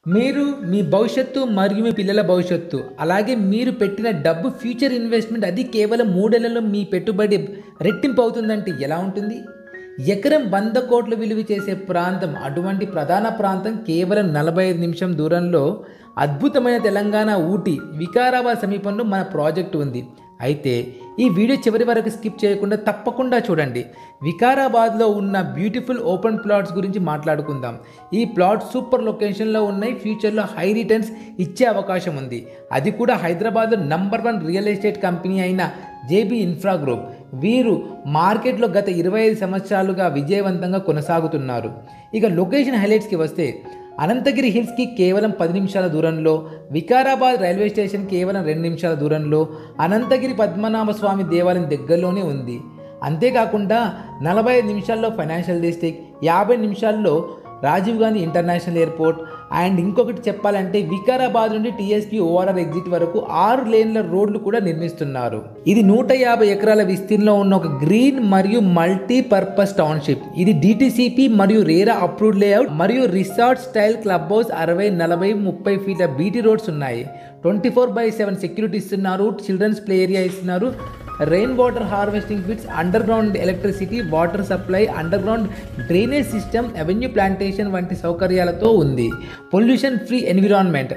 మీరు మీ భవిష్యత్తు మరియు మీ పిల్లల భవిష్యత్తు అలాగే మీరు పెట్టిన డబ్బు ఫ్యూచర్ ఇన్వెస్ట్మెంట్ అది కేవలం 3 ఏళ్లలో మీ పెట్టుబడి రెట్టింపు అవుతుందంటే ఎలా ఉంటుంది? ఎకరం 100 కోట్ల విలువ చేసే ప్రాంతం, అటువంటి ప్రధాన ప్రాంతం కేవలం 45 నిమిషం దూరంలో అద్భుతమైన తెలంగాణ ఊటీ వికారాబాద్ సమీపంలో మన ప్రాజెక్టు ఉంది. అయితే ఈ వీడియో చివరి వరకు స్కిప్ చేయకుండా తప్పకుండా చూడండి. వికారాబాద్లో ఉన్న బ్యూటిఫుల్ ఓపెన్ ప్లాట్స్ గురించి మాట్లాడుకుందాం. ఈ ప్లాట్ సూపర్ లొకేషన్లో ఉన్నాయి. ఫ్యూచర్లో హై రిటర్న్స్ ఇచ్చే అవకాశం ఉంది. అది కూడా హైదరాబాద్లో నంబర్ 1 రియల్ ఎస్టేట్ కంపెనీ అయిన జేబీ ఇన్ఫ్రా గ్రూప్. వీరు మార్కెట్లో గత 25 సంవత్సరాలుగా విజయవంతంగా కొనసాగుతున్నారు. ఇక లొకేషన్ హైలైట్స్కి వస్తే, అనంతగిరి హిల్స్కి కేవలం 10 నిమిషాల దూరంలో, వికారాబాద్ రైల్వే స్టేషన్ కేవలం 2 నిమిషాల దూరంలో, అనంతగిరి పద్మనాభ స్వామి దేవాలయం దగ్గరలోనే ఉంది. అంతేకాకుండా 45 నిమిషాల్లో ఫైనాన్షియల్ డిస్ట్రిక్ట్, 50 నిమిషాల్లో Rajiv Gandhi international airport. And ఇంకొకటి చెప్పాలంటే, వికారాబాద్ నుండి టీఎస్పీ ఓఆర్ఆర్ ఎగ్జిట్ వరకు 6 లేన్ల రోడ్లు కూడా నిర్మిస్తున్నారు. ఇది 150 ఎకరాల విస్తీర్ణంలో ఉన్న ఒక గ్రీన్ మరియు మల్టీపర్పస్ టౌన్షిప్. ఇది డిటిసిపి మరియు రేరా అప్రూవ్డ్ లేఅవుట్ మరియు రిసార్ట్ స్టైల్ క్లబ్ హౌస్. 60, 40, 30 ఫీట్ల బీటీ రోడ్స్ ఉన్నాయి. 24/7 సెక్యూరిటీ ఇస్తున్నారు. చిల్డ్రన్స్ ప్లే ఏరియా ఇస్తున్నారు. Rain water harvesting pits, underground electricity, water supply, underground drainage system, avenue plantation వంటి సౌకర్యాలతో ఉంది. Pollution free environment.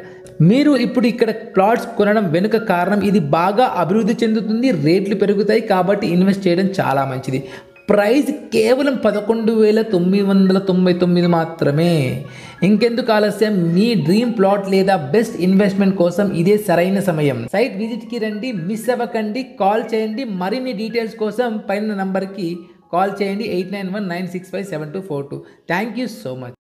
మీరు ఇప్పుడు ఇక్కడ ప్లాట్స్ కొనడం వెనుక కారణం, ఇది బాగా అభివృద్ధి చెందుతుంది, రేట్లు పెరుగుతాయి కాబట్టి ఇన్వెస్ట్ చేయడం చాలా మంచిది. ప్రైస్ కేవలం 11,999 మాత్రమే. ఇంకెందుకు ఆలస్యం, మీ డ్రీమ్ ప్లాట్ లేదా బెస్ట్ ఇన్వెస్ట్మెంట్ కోసం ఇదే సరైన సమయం. సైట్ విజిట్కి రండి, మిస్ అవ్వకండి, కాల్ చేయండి. మరిన్ని డీటెయిల్స్ కోసం పైన నంబర్కి కాల్ చేయండి 8919657242. Thank you so much.